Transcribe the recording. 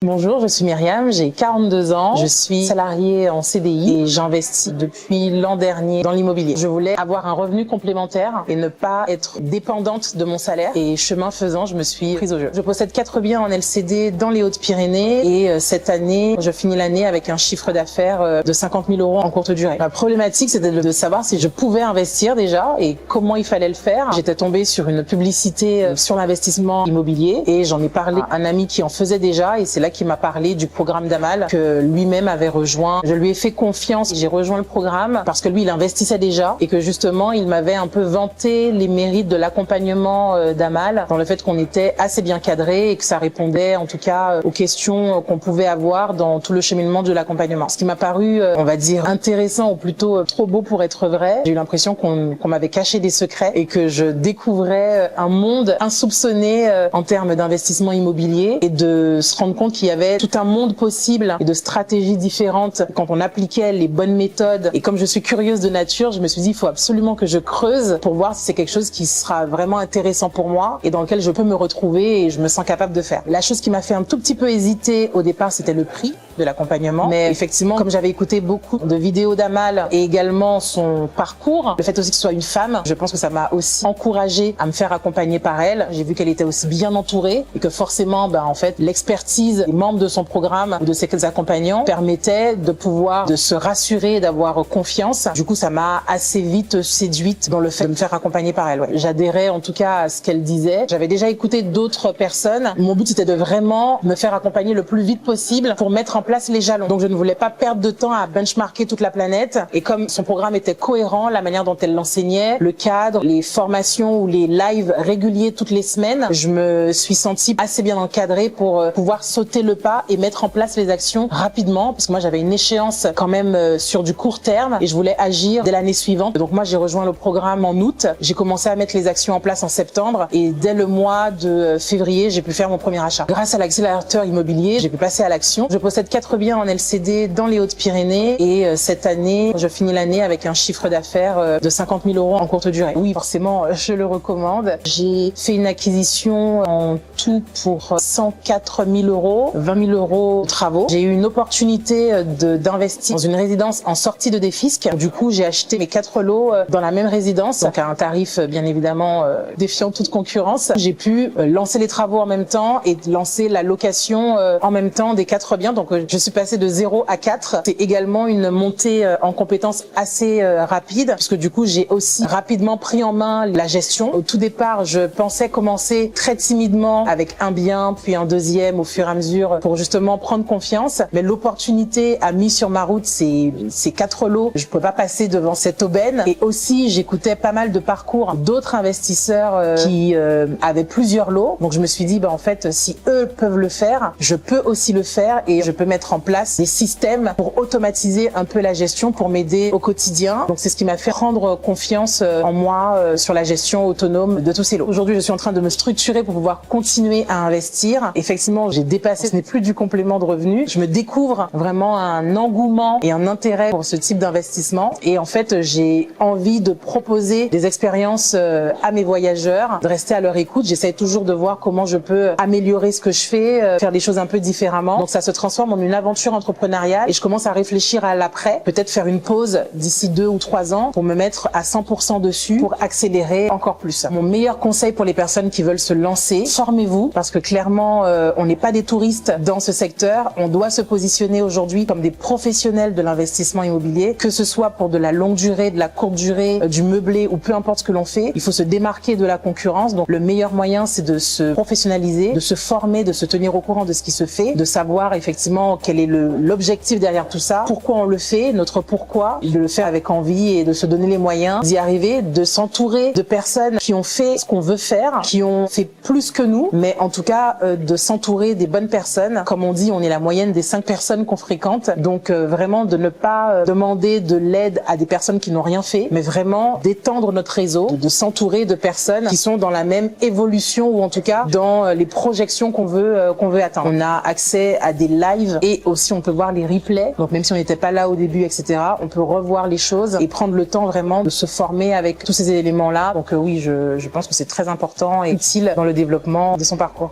Bonjour, je suis Myriam, j'ai 42 ans, je suis salariée en CDI et j'investis depuis l'an dernier dans l'immobilier. Je voulais avoir un revenu complémentaire et ne pas être dépendante de mon salaire et chemin faisant, je me suis prise au jeu. Je possède 4 biens en LCD dans les Hautes-Pyrénées et cette année, je finis l'année avec un chiffre d'affaires de 50 000 € en courte durée. La problématique, c'était de savoir si je pouvais investir déjà et comment il fallait le faire. J'étais tombée sur une publicité sur l'investissement immobilier et j'en ai parlé à un ami qui en faisait déjà et c'est là qui m'a parlé du programme d'Amal que lui-même avait rejoint. Je lui ai fait confiance, j'ai rejoint le programme parce que lui il investissait déjà et que justement il m'avait un peu vanté les mérites de l'accompagnement d'Amal dans le fait qu'on était assez bien cadré et que ça répondait en tout cas aux questions qu'on pouvait avoir dans tout le cheminement de l'accompagnement. Ce qui m'a paru, on va dire, intéressant ou plutôt trop beau pour être vrai. J'ai eu l'impression qu'on m'avait caché des secrets et que je découvrais un monde insoupçonné en termes d'investissement immobilier et de se rendre compte qu'il y avait tout un monde possible et de stratégies différentes quand on appliquait les bonnes méthodes. Et comme je suis curieuse de nature, je me suis dit il faut absolument que je creuse pour voir si c'est quelque chose qui sera vraiment intéressant pour moi et dans lequel je peux me retrouver et je me sens capable de faire. La chose qui m'a fait un tout petit peu hésiter au départ, c'était le prix de l'accompagnement. Mais effectivement, comme j'avais écouté beaucoup de vidéos d'Amal et également son parcours, le fait aussi que ce soit une femme, je pense que ça m'a aussi encouragée à me faire accompagner par elle. J'ai vu qu'elle était aussi bien entourée et que forcément, en fait, l'expertise des membres de son programme ou de ses accompagnants permettait de pouvoir de se rassurer, d'avoir confiance. Du coup, ça m'a assez vite séduite dans le fait de me faire accompagner par elle. Ouais. J'adhérais en tout cas à ce qu'elle disait. J'avais déjà écouté d'autres personnes. Mon but, c'était de vraiment me faire accompagner le plus vite possible pour mettre en place les jalons. Donc, je ne voulais pas perdre de temps à benchmarker toute la planète. Et comme son programme était cohérent, la manière dont elle l'enseignait, le cadre, les formations ou les lives réguliers toutes les semaines, je me suis sentie assez bien encadrée pour pouvoir sauter le pas et mettre en place les actions rapidement parce que moi j'avais une échéance quand même sur du court terme et je voulais agir dès l'année suivante. Donc moi j'ai rejoint le programme en août, j'ai commencé à mettre les actions en place en septembre et dès le mois de février j'ai pu faire mon premier achat. Grâce à l'accélérateur immobilier, j'ai pu passer à l'action. Je possède 4 biens en LCD dans les Hautes-Pyrénées et cette année je finis l'année avec un chiffre d'affaires de 50 000 € en courte durée. Oui, forcément je le recommande. J'ai fait une acquisition en tout pour 104 000 €, 20 000 € de travaux. J'ai eu une opportunité d'investir dans une résidence en sortie de défisque. Du coup, j'ai acheté mes 4 lots dans la même résidence, donc à un tarif bien évidemment défiant toute concurrence. J'ai pu lancer les travaux en même temps et lancer la location en même temps des 4 biens. Donc je suis passée de 0 à 4. C'est également une montée en compétences assez rapide puisque du coup, j'ai aussi rapidement pris en main la gestion. Au tout départ, je pensais commencer très timidement avec un bien, puis un deuxième au fur et à mesure pour justement prendre confiance. Mais l'opportunité a mis sur ma route ces 4 lots. Je ne pouvais pas passer devant cette aubaine. Et aussi, j'écoutais pas mal de parcours d'autres investisseurs qui avaient plusieurs lots. Donc je me suis dit, en fait, si eux peuvent le faire, je peux aussi le faire et je peux mettre en place des systèmes pour automatiser un peu la gestion pour m'aider au quotidien. Donc c'est ce qui m'a fait prendre confiance en moi sur la gestion autonome de tous ces lots. Aujourd'hui, je suis en train de me structurer pour pouvoir continuer à investir. Effectivement, j'ai dépassé, ce n'est plus du complément de revenus. Je me découvre vraiment un engouement et un intérêt pour ce type d'investissement. Et en fait, j'ai envie de proposer des expériences à mes voyageurs, de rester à leur écoute. J'essaie toujours de voir comment je peux améliorer ce que je fais, faire des choses un peu différemment. Donc ça se transforme en une aventure entrepreneuriale et je commence à réfléchir à l'après, peut-être faire une pause d'ici 2 ou 3 ans pour me mettre à 100% dessus pour accélérer encore plus. Mon meilleur conseil pour les personnes qui veulent se lancer, formez-vous parce que clairement, on n'est pas des touristes dans ce secteur. On doit se positionner aujourd'hui comme des professionnels de l'investissement immobilier, que ce soit pour de la longue durée, de la courte durée, du meublé ou peu importe ce que l'on fait. Il faut se démarquer de la concurrence. Donc le meilleur moyen, c'est de se professionnaliser, de se former, de se tenir au courant de ce qui se fait, de savoir effectivement quel est l'objectif derrière tout ça, pourquoi on le fait, notre pourquoi, de le faire avec envie et de se donner les moyens d'y arriver, de s'entourer de personnes qui ont fait ce qu'on veut faire, qui ont fait plus que nous, mais en tout cas de s'entourer des bonnes personnes. Comme on dit, on est la moyenne des 5 personnes qu'on fréquente. Donc vraiment de ne pas demander de l'aide à des personnes qui n'ont rien fait, mais vraiment d'étendre notre réseau, de s'entourer de personnes qui sont dans la même évolution ou en tout cas dans les projections qu'on veut atteindre. On a accès à des lives et aussi on peut voir les replays. Donc même si on n'était pas là au début, etc., on peut revoir les choses et prendre le temps vraiment de se former avec tous ces éléments-là. Donc oui, je pense que c'est très important et utile dans le développement de son parcours.